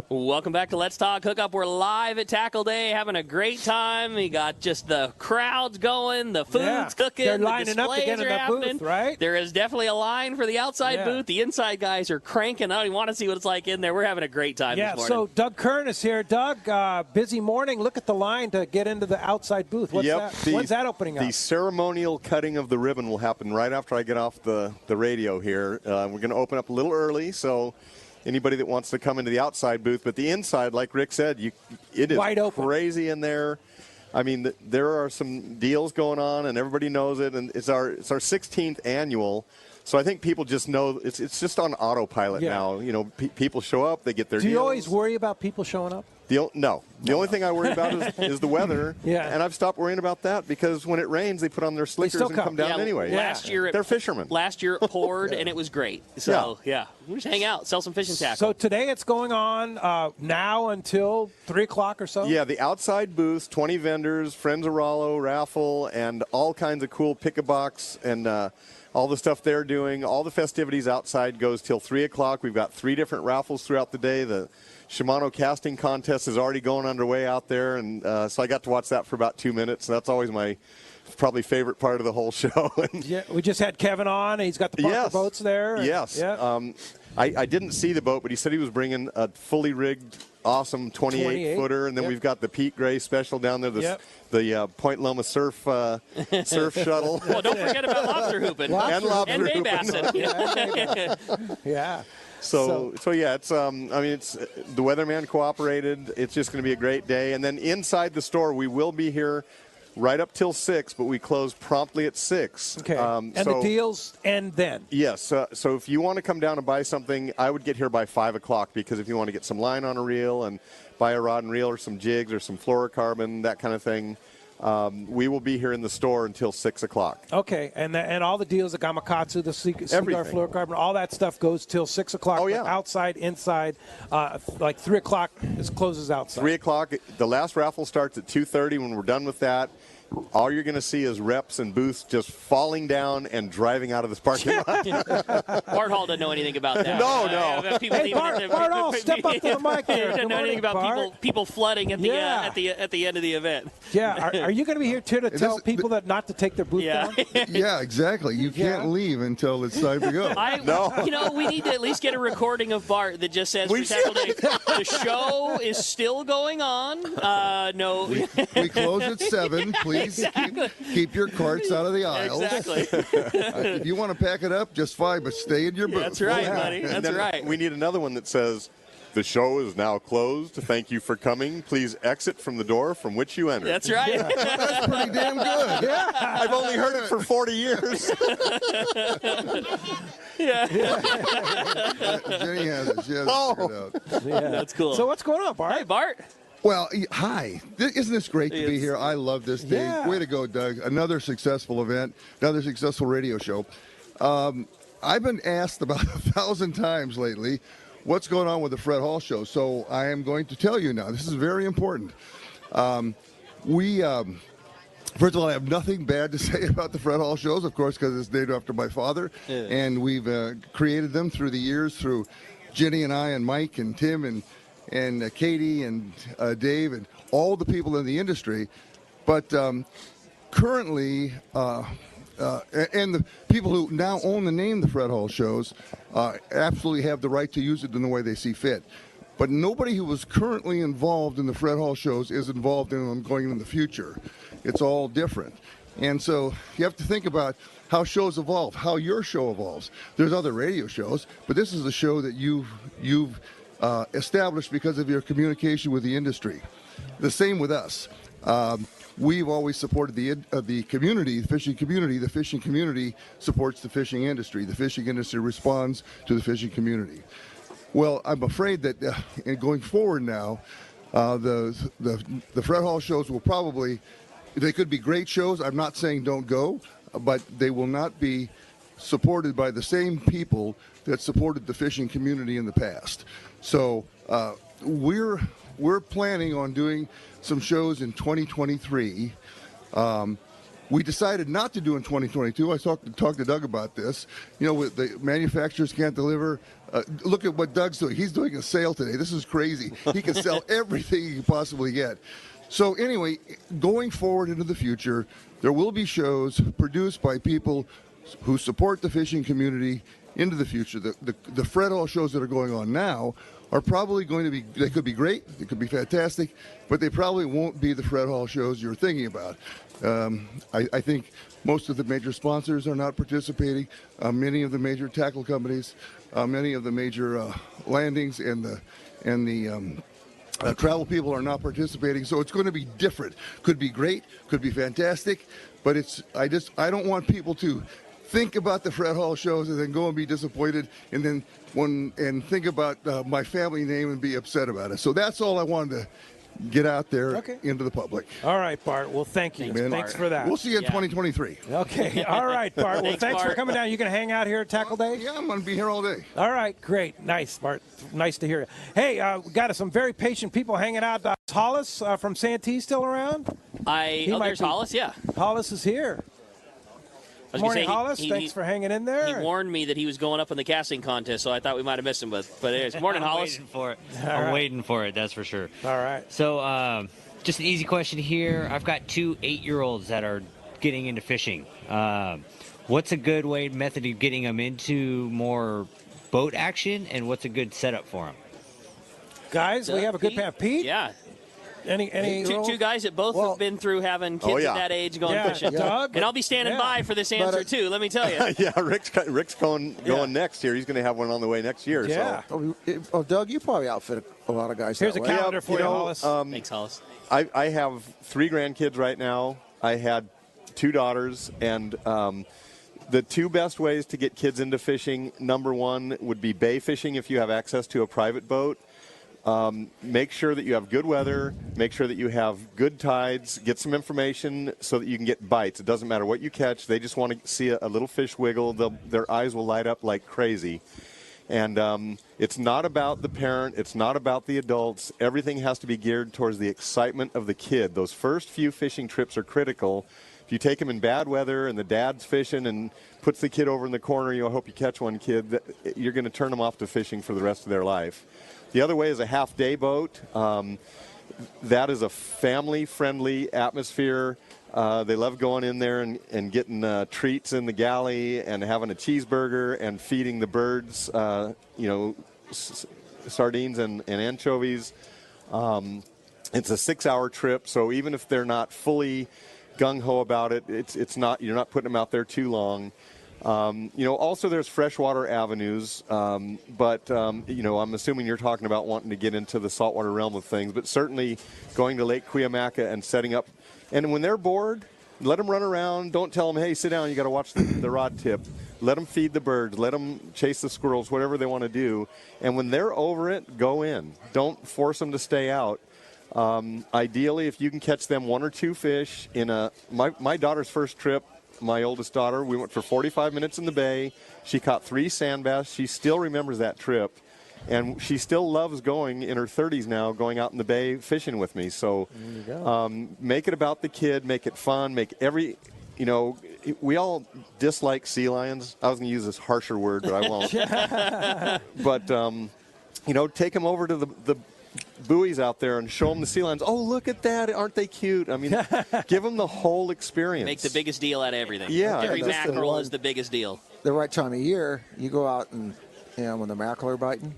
Welcome back to Let's Talk Hookup. We're live at Tackle Day, having a great time. We got just the crowds going, the food's cooking, they're the lining up to displays get in are the happening. booth, right? There is definitely a line for the outside booth. The inside guys are cranking. I don't even want to see what it's like in there. We're having a great time this morning. So Doug Kern is here. Doug, busy morning. Look at the line to get into the outside booth. When's that opening up? The ceremonial cutting of the ribbon will happen right after I get off the radio here. We're going to open up a little early, so anybody that wants to come into the outside booth. But the inside, like Rick said, it is wide open, crazy in there. I mean, there are some deals going on, and everybody knows it. And it's our 16th annual. So I think people just know it's just on autopilot now. You know, people show up, they get their deals. Do you always worry about people showing up? No. The only thing I worry about is the weather. And I've stopped worrying about that because when it rains, they put on their slickers and come down anyway. Last year they're fishermen. Last year it poured and it was great. So, we just hang out, sell some fishing tackle. So today it's going on now until 3 o'clock or so? Yeah, the outside booths, 20 vendors, Friends of Rollo, Raffle, and all kinds of cool pick-a-box and all the stuff they're doing. All the festivities outside goes till 3 o'clock. We've got 3 different raffles throughout the day. The Shimano casting contest is already going underway out there, and so I got to watch that for about 2 minutes. That's always my probably favorite part of the whole show. We just had Kevin on. He's got the Parker boats there. Yes. I didn't see the boat, but he said he was bringing a fully rigged, awesome 28-footer, and then we've got the Pete Gray special down there, the Point Loma surf shuttle. Well, don't forget about lobster hooping. And bay bassin. So yeah, it's it's the weatherman cooperated. It's just going to be a great day. And then inside the store, we will be here right up till 6, but we close promptly at 6. Okay. And the deals end then? Yes. So if you want to come down and buy something, I would get here by 5 o'clock because if you want to get some line on a reel and buy a rod and reel or some jigs or some fluorocarbon, that kind of thing, we will be here in the store until 6 o'clock. Okay. And all the deals, the Gamakatsu, the cigar fluorocarbon, all that stuff goes till 6 o'clock. Oh, yeah. Outside, inside, like 3 o'clock, it closes outside. 3 o'clock. The last raffle starts at 2:30. When we're done with that, all you're going to see is reps and booths just falling down and driving out of this parking lot. Bart Hall doesn't know anything about that. No. Bart Hall, step up to the mic there. He doesn't know anything about people flooding at the end of the event. Yeah. Are you going to be here too to tell people that not to take their booth down? Yeah, exactly. You can't leave until it's time to go. We need to at least get a recording of Bart that just says the show is still going on. No. We close at 7. Please keep your carts out of the aisles. Exactly. If you want to pack it up, just fine, but stay in your booth. That's right, buddy. That's right. We need another one that says, "The show is now closed. Thank you for coming. Please exit from the door from which you entered." That's right. That's pretty damn good. Yeah. I've only heard it for 40 years. Jenny has it. She has it figured out. Yeah. That's cool. So what's going on, Bart? Hey, Bart. Well, hi. Isn't this great to be here? I love this day. Yeah. Way to go, Doug. Another successful event, another successful radio show. I've been asked about 1,000 times lately, what's going on with the Fred Hall show. So I am going to tell you now. This is very important. First of all, I have nothing bad to say about the Fred Hall shows, of course, because it's named after my father. Yeah. And we've created them through the years through Jenny and I and Mike and Tim and Katie and Dave and all the people in the industry. But currently, and the people who now own the name the Fred Hall shows absolutely have the right to use it in the way they see fit. But nobody who was currently involved in the Fred Hall shows is involved in them going in the future. It's all different. And so you have to think about how shows evolve, how your show evolves. There's other radio shows, but this is a show that you've established because of your communication with the industry. The same with us. We've always supported the community, the fishing community. The fishing community supports the fishing industry. The fishing industry responds to the fishing community. Well, I'm afraid that going forward now, the Fred Hall shows will probably, they could be great shows. I'm not saying don't go, but they will not be supported by the same people that supported the fishing community in the past. So we're planning on doing some shows in 2023. We decided not to do in 2022. I talked to Doug about this. You know, with the manufacturers can't deliver. Look at what Doug's doing. He's doing a sale today. This is crazy. He can sell everything he can possibly get. So anyway, going forward into the future, there will be shows produced by people who support the fishing community into the future. The Fred Hall shows that are going on now are probably going to be, they could be great, they could be fantastic, but they probably won't be the Fred Hall shows you're thinking about. I think most of the major sponsors are not participating. Many of the major tackle companies, many of the major landings and the travel people are not participating. So it's going to be different. Could be great, could be fantastic, but I don't want people to think about the Fred Hall shows and then go and be disappointed and then think about my family name and be upset about it. So that's all I wanted to get out there into the public. All right, Bart. Well, thank you. Thanks for that. We'll see you in 2023. Okay. All right, Bart. Well, thanks for coming down. You going to hang out here at Tackle Day? Yeah, I'm going to be here all day. All right. Great. Nice, Bart. Nice to hear you. Hey, we got some very patient people hanging out. Is Hollis from Santee still around? There's Hollis, yeah. Hollis is here. Morning, Hollis. Thanks for hanging in there. He warned me that he was going up in the casting contest, so I thought we might have missed him. But anyways, morning, Hollis. I'm waiting for it. I'm waiting for it, that's for sure. All right. So just an easy question here. I've got 2 8-year-olds that are getting into fishing. What's a good method of getting them into more boat action, and what's a good setup for them? Guys, we have a good pair. Pete? Yeah. Any two guys that both have been through having kids at that age going fishing. Doug, and I'll be standing by for this answer too, let me tell you. Yeah, Rick's going next year. He's going to have one on the way next year. Yeah. So. Doug, you probably outfit a lot of guys. Here's that a way. calendar for you, Hollis. Thanks, Hollis. I have 3 grandkids right now. I had 2 daughters, and the 2 best ways to get kids into fishing, number 1 would be bay fishing if you have access to a private boat. Make sure that you have good weather, make sure that you have good tides, get some information so that you can get bites. It doesn't matter what you catch. They just want to see a little fish wiggle. Their eyes will light up like crazy. And it's not about the parent. It's not about the adults. Everything has to be geared towards the excitement of the kid. Those first few fishing trips are critical. If you take them in bad weather and the dad's fishing and puts the kid over in the corner, I hope you catch one kid, you're going to turn them off to fishing for the rest of their life. The other way is a half-day boat. That is a family-friendly atmosphere. They love going in there and getting treats in the galley and having a cheeseburger and feeding the birds, sardines and anchovies. It's a 6-hour trip, so even if they're not fully gung-ho about it, you're not putting them out there too long. Also there's freshwater avenues, but I'm assuming you're talking about wanting to get into the saltwater realm of things, but certainly going to Lake Cuyamaca and setting up. And when they're bored, let them run around. Don't tell them, hey, sit down, you got to watch the rod tip. Let them feed the birds. Let them chase the squirrels, whatever they want to do. And when they're over it, go in. Don't force them to stay out. Ideally, if you can catch them 1 or 2 fish in my daughter's first trip, my oldest daughter, we went for 45 minutes in the bay. She caught 3 sand bass. She still remembers that trip. And she still loves going in her 30s now, going out in the bay fishing with me. So make it about the kid, make it fun, make every, we all dislike sea lions. I was going to use this harsher word, but I won't. But, take them over to the buoys out there and show them the sea lions. Oh, look at that. Aren't they cute? I mean, give them the whole experience. Make the biggest deal out of everything. Yeah. Every mackerel is the biggest deal. The right time of year, you go out and, when the mackerel are biting,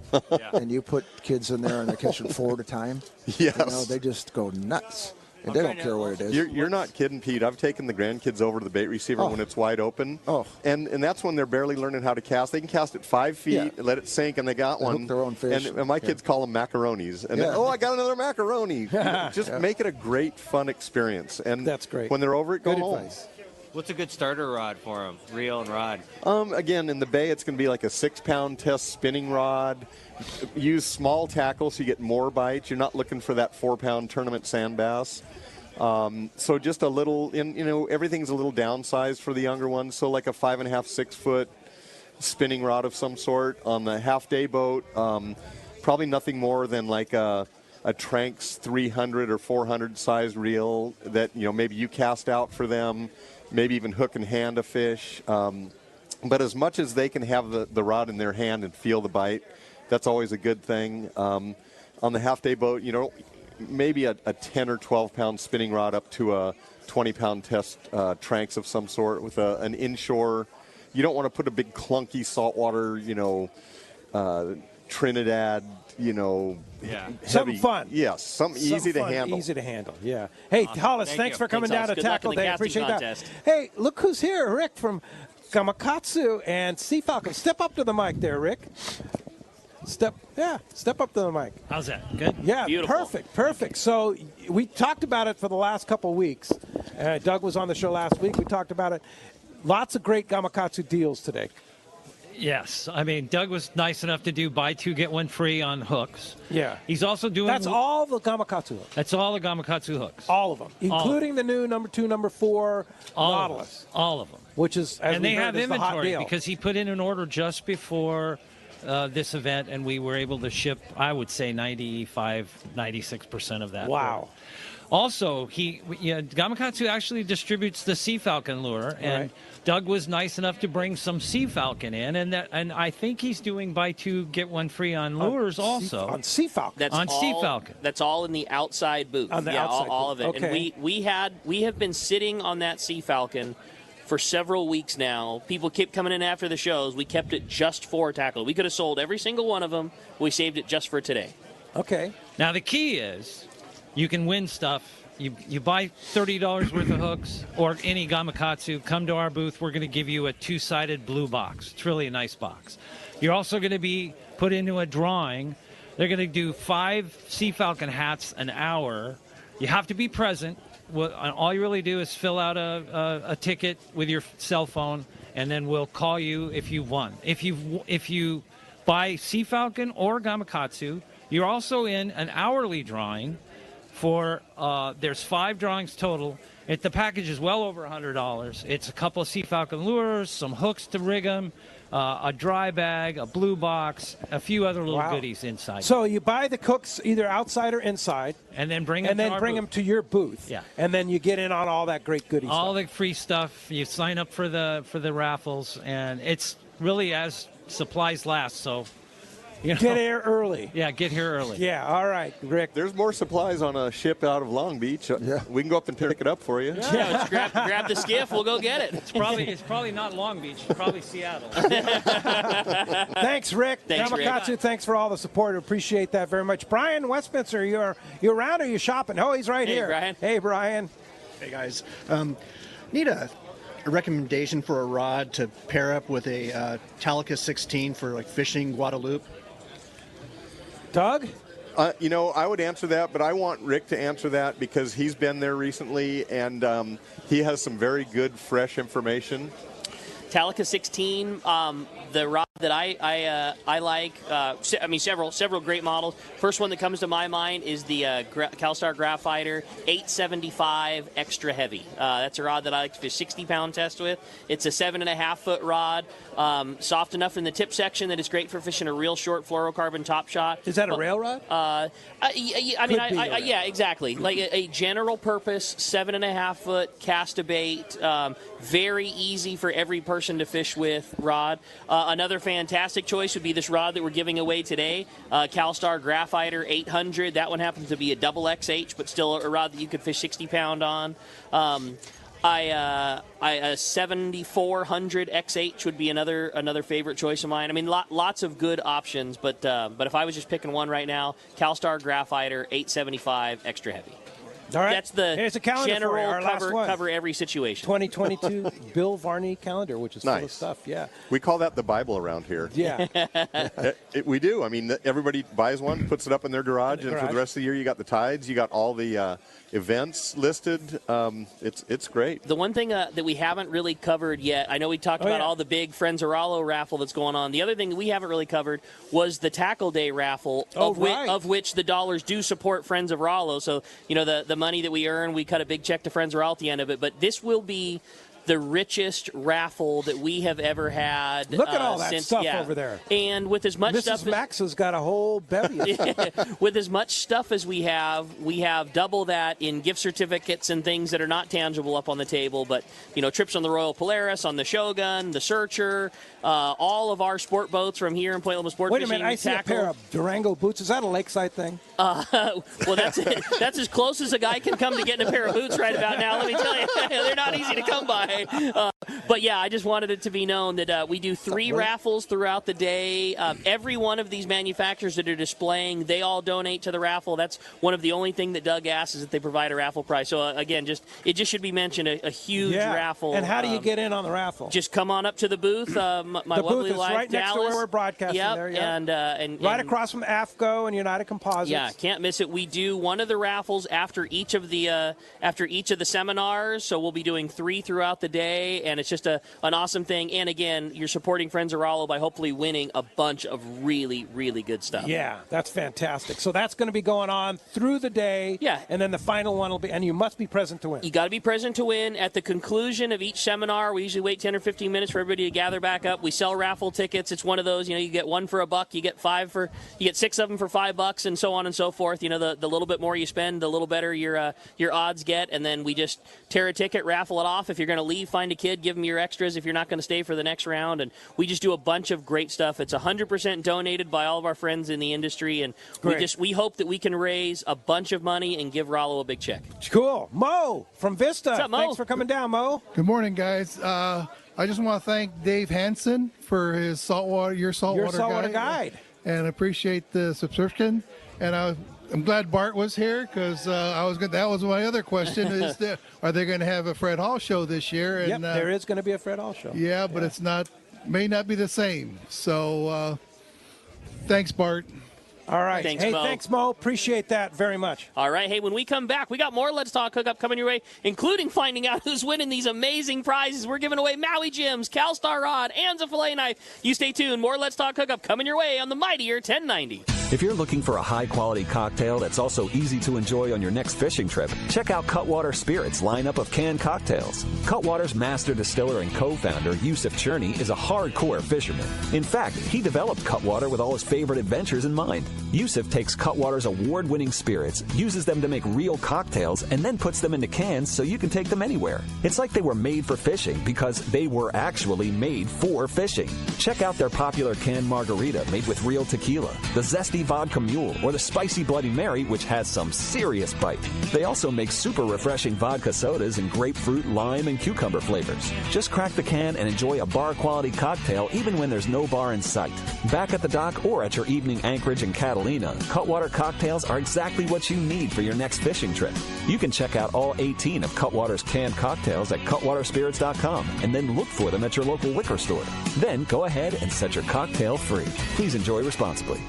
and you put kids in there and they're catching 4 at a time. Yes. They just go nuts. And they don't care what it is. You're not kidding, Pete. I've taken the grandkids over to the bait receiver when it's wide open. And that's when they're barely learning how to cast. They can cast at 5 feet, let it sink, and they got one. Hook their own fish. And my kids call them macaronis. And I got another macaroni. Just make it a great, fun experience. And that's great. When they're over it, go home. Advice. What's a good starter rod for them? Reel and rod. Again, in the bay, it's going to be like a 6-pound test spinning rod. Use small tackle so you get more bites. You're not looking for that 4-pound tournament sand bass. So just a little, everything's a little downsized for the younger ones. So like a 5.5, 6-foot spinning rod of some sort. On the half-day boat, probably nothing more than like a Tranks 300 or 400 size reel that, maybe you cast out for them, maybe even hook and hand a fish. But as much as they can have the rod in their hand and feel the bite, that's always a good thing. On the half-day boat, maybe a 10 or 12-pound spinning rod up to a 20-pound test Tranks of some sort with an inshore. You don't want to put a big clunky saltwater, Trinidad, heavy. Something fun. Yes, something easy to fun, handle. Easy to handle, yeah. Hey, Hollis, thanks for coming down to Tackle Day. I appreciate that. Hey, look who's here, Rick from Gamakatsu and Sea Falcon. Step up to the mic there, Rick. Step up to the mic. How's that? Good? Yeah, Beautiful. perfect. So we talked about it for the last couple of weeks. Doug was on the show last week. We talked about it. Lots of great Gamakatsu deals today. Yes. I mean, Doug was nice enough to do buy 2, get 1 free on hooks. Yeah. He's also doing... That's all the Gamakatsu hooks. That's all the Gamakatsu hooks. All of them. Including the new number 2, number 4 Nautilus. All of them. Which is, as and we they heard, have is the hot inventory deal. because he put in an order just before this event, and we were able to ship, I would say, 96% of that. Wow. Also, Gamakatsu actually distributes the Sea Falcon lure, and Doug was nice enough to bring some Sea Falcon in, and I think he's doing buy 2 get 1 free on lures also. On Sea Falcon. Sea Falcon. That's all in the outside booth. On the outside all of it. Okay. And we have been sitting on that Sea Falcon for several weeks now. People keep coming in after the shows. We kept it just for tackle. We could have sold every single one of them. We saved it just for today. Okay. Now the key is you can win stuff. You buy $30 worth of hooks or any Gamakatsu, come to our booth. We're going to give you a 2-sided blue box. It's really a nice box. You're also going to be put into a drawing. They're going to do 5 Sea Falcon hats an hour. You have to be present. All you really do is fill out a ticket with your cell phone, and then we'll call you if you've won. If you buy Sea Falcon or Gamakatsu, you're also in an hourly drawing for there's 5 drawings total. The package is well over $100. It's a couple of Sea Falcon lures, some hooks to rig them, a dry bag, a blue box, a few other little goodies inside. So you buy the hooks either outside or inside, and then bring them to your booth. Yeah, and then you get in on all that great goodies. All the free stuff. You sign up for the raffles, and it's really as supplies last. So. Get here early. Yeah, get here early. Yeah, all right, Rick. There's more supplies on a ship out of Long Beach. We can go up and pick it up for you. Yeah, grab the skiff. We'll go get it. It's probably not Long Beach. It's probably Seattle. Thanks, Rick. Thanks, Gamakatsu, Rick. Thanks for all the support. Appreciate that very much. Brian Westminster, you around or you shopping? Oh, he's right here. Brian. Hey, Brian. Hey, guys. Need a recommendation for a rod to pair up with a Talica 16 for like fishing Guadalupe? Doug? I would answer that, but I want Rick to answer that because he's been there recently, and he has some very good, fresh information. Talica 16, the rod that I like. Several great models. First one that comes to my mind is the CalStar Graphiter 875 Extra Heavy. That's a rod that I like to fish 60-pound test with. It's a 7.5-foot rod, soft enough in the tip section that it's great for fishing a real short fluorocarbon top shot. Is that a rail rod? Yeah, exactly. Like a general purpose 7.5-foot cast-a-bait, very easy for every person to fish with rod. Another fantastic choice would be this rod that we're giving away today, CalStar Graphiter 800. That one happens to be a double XH, but still a rod that you could fish 60-pound on. A 7400 XH would be another favorite choice of mine. I mean, lots of good options, but if I was just picking one right now, CalStar Graphiter 875 Extra Heavy. All right. That's the Here's a calendar general for you, our last one. cover every situation. 2022 Bill Varney calendar, which is full of stuff. Yeah. We call that the Bible around here. Yeah. We do. I mean, everybody buys one, puts it up in their garage, and for the rest of the year, you got the tides, you got all the events listed. It's great. The one thing that we haven't really covered yet, I know we talked about all the big Friends of Rollo raffle that's going on. The other thing that we haven't really covered was the Tackle Day raffle, of which the dollars do support Friends of Rollo. So, the money that we earn, we cut a big check to Friends of Rollo at the end of it. But this will be the richest raffle that we have ever had. Look at all that stuff over there. And with as much stuff... Mrs. Max has got a whole bevy of With as much stuff as we have double that in gift certificates and things that are not tangible up on the table. But, trips on the Royal Polaris, on the Shogun, the Searcher, all of our sport boats from here in Point Loma Sport Fishing. Wait a minute, I see a pair of Durango boots. Is that a lakeside thing? Well, that's as close as a guy can come to getting a pair of boots right about now. Let me tell you, they're not easy to come by. But yeah, I just wanted it to be known that we do 3 raffles throughout the day. Every one of these manufacturers that are displaying, they all donate to the raffle. That's one of the only thing that Doug asks is that they provide a raffle prize. So again, it just should be mentioned, a huge raffle. And how do you get in on the raffle? Just come on up to the booth. My the lovely booth is live right Dallas. next to where we're broadcasting there. Yeah. And right across from AFCO and United Composites. Yeah, can't miss it. We do one of the raffles after each of the seminars. So we'll be doing 3 throughout the day, and it's just an awesome thing. And again, you're supporting Friends of Rollo by hopefully winning a bunch of really, really good stuff. Yeah, that's fantastic. So that's going to be going on through the day. Yeah. And then the final one will be, and you must be present to win. You got to be present to win. At the conclusion of each seminar, we usually wait 10 or 15 minutes for everybody to gather back up. We sell raffle tickets. It's one of those, you get one for $1, you get 6 of them for $5, and so on and so forth. The little bit more you spend, the little better your odds get. And then we just tear a ticket, raffle it off. If you're going to leave, find a kid, give them your extras if you're not going to stay for the next round. And we just do a bunch of great stuff. It's 100% donated by all of our friends in the industry, and we hope that we can raise a bunch of money and give Rollo a big check. Cool. Mo from Vista. What's up, Mo? Thanks for coming down, Mo. Good morning, guys. I just want to thank Dave Hansen for his saltwater guide, and appreciate the subscription. And I'm glad Bart was here because that was my other question: are they going to have a Fred Hall show this year? And, yep, there is going to be a Fred Hall show. Yeah, but it's may not be the same. So thanks, Bart. All right. Thanks, Mo. Thanks, Mo. Appreciate that very much. All right. Hey, when we come back, we got more Let's Talk Hookup coming your way, including finding out who's winning these amazing prizes. We're giving away Maui Gems, CalStar Rod, and a fillet knife. You stay tuned. More Let's Talk Hookup coming your way on the mightier 1090. If you're looking for a high-quality cocktail that's also easy to enjoy on your next fishing trip, check out Cutwater Spirit's lineup of canned cocktails. Cutwater's master distiller and co-founder, Yusuf Cherney, is a hardcore fisherman. In fact, he developed Cutwater with all his favorite adventures in mind. Yusuf takes Cutwater's award-winning spirits, uses them to make real cocktails, and then puts them into cans so you can take them anywhere. It's like they were made for fishing because they were actually made for fishing. Check out their popular canned margarita made with real tequila, the zesty vodka mule, or the spicy Bloody Mary, which has some serious bite. They also make super refreshing vodka sodas in grapefruit, lime, and cucumber flavors. Just crack the can and enjoy a bar-quality cocktail even when there's no bar in sight. Back at the dock or at your evening anchorage in Catalina, Cutwater cocktails are exactly what you need for your next fishing trip. You can check out all 18 of Cutwater's canned cocktails at cutwaterspirits.com and then look for them at your local liquor store. Then go ahead and set your cocktail free. Please enjoy responsibly.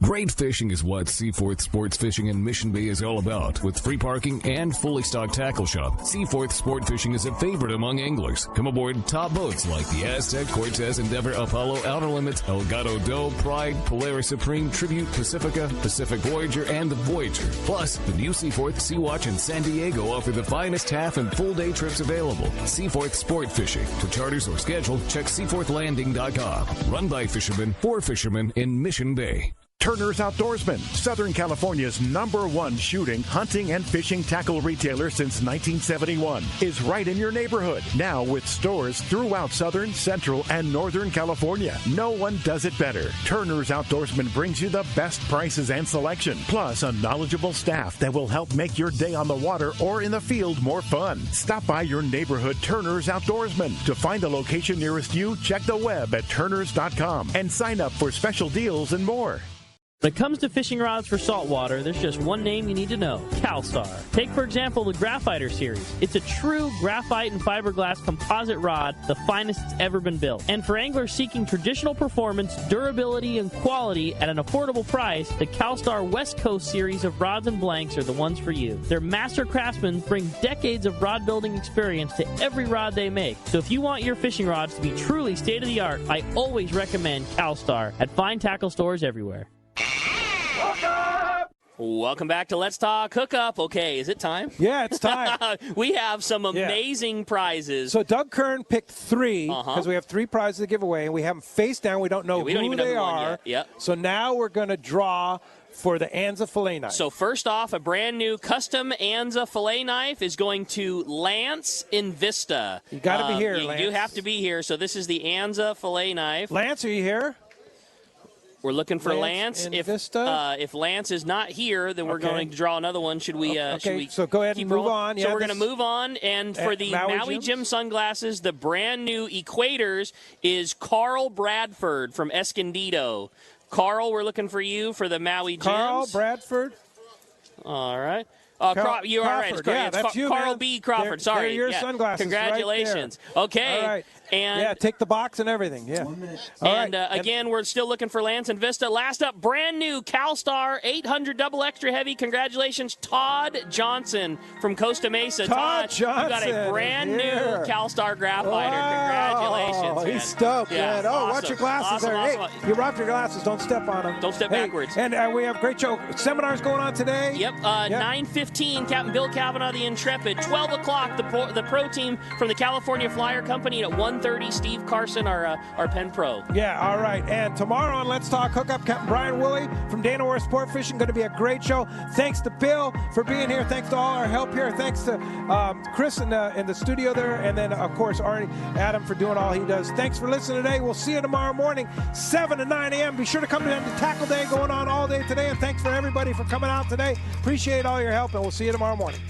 Great fishing is what Seaforth Sports Fishing in Mission Bay is all about. With free parking and fully stocked tackle shop, Seaforth Sport Fishing is a favorite among anglers. Come aboard top boats like the Aztec, Cortez, Endeavor, Apollo, Outer Limits, Elgato Doe, Pride, Polaris Supreme, Tribute, Pacifica, Pacific Voyager, and the Voyager. Plus, the new Seaforth, Sea-Watch, and San Diego offer the finest half and full day trips available. Seaforth Sport Fishing. To charters or schedule, check seaforthlanding.com. Run by fishermen for fishermen in Mission Bay. Turner's Outdoorsman, Southern California's #1 shooting, hunting, and fishing tackle retailer since 1971, is right in your neighborhood. Now with stores throughout Southern, Central, and Northern California. No one does it better. Turner's Outdoorsman brings you the best prices and selection, plus a knowledgeable staff that will help make your day on the water or in the field more fun. Stop by your neighborhood Turner's Outdoorsman. To find a location nearest you, check the web at turners.com and sign up for special deals and more. When it comes to fishing rods for saltwater, there's just one name you need to know, CalStar. Take, for example, the Graphiter series. It's a true graphite and fiberglass composite rod, the finest it's ever been built. And for anglers seeking traditional performance, durability, and quality at an affordable price, the CalStar West Coast series of rods and blanks are the ones for you. Their master craftsmen bring decades of rod building experience to every rod they make. So if you want your fishing rods to be truly state-of-the-art, I always recommend CalStar at fine tackle stores everywhere. Welcome back to Let's Talk Hookup. Okay, is it time? Yeah, it's time. We have some amazing prizes. So Doug Kern picked 3 because we have 3 prizes to give away, and we have them face down. We don't know who they are. Yep. So now we're going to draw for the Anza fillet knife. So first off, a brand new custom Anza fillet knife is going to Lance in Vista. You got to be here, Lance. You do have to be here. So this is the Anza fillet knife. Lance, are you here? We're looking for Lance. If Lance is not here, then we're going to draw another one. Should we? So go ahead and move on. So we're going to move on. And for the Maui Jim sunglasses, the brand new Equators is Carl Bradford from Escondido. Carl, we're looking for you for the Maui Jims. Carl Bradford. All right. You are right. It's that's you, Carl man. B. Crawford. Sorry. They're your sunglasses. Congratulations. Right okay. All right. And take the box and everything. Yeah. Again, we're still looking for Lance and Vista. Last up, brand new CalStar 800 double extra heavy. Congratulations, Todd Johnson from Costa Mesa. Todd Johnson, you got a brand new CalStar Graphiter. Wow. Congratulations, man. He's stoked, man. Awesome. Watch your glasses there. Awesome. Hey, you rock your glasses. Don't step on them. Don't step backwards. And we have a great show. Seminars going on today. Yep. 9:15, Captain Bill Cavanaugh, the Intrepid. 12 o'clock, the pro team from the California Flyer Company. At 1:30, Steve Carson, our Penn Pro. Yeah, all right. And tomorrow on Let's Talk Hookup, Captain Brian Woolley from Dana Ware Sport Fishing. Going to be a great show. Thanks to Bill for being here. Thanks to all our help here. Thanks to Chris in the studio there. And then, of course, Adam for doing all he does. Thanks for listening today. We'll see you tomorrow morning, 7 to 9 a.m. Be sure to come down to Tackle Day going on all day today. And thanks for everybody for coming out today. Appreciate all your help, and we'll see you tomorrow morning.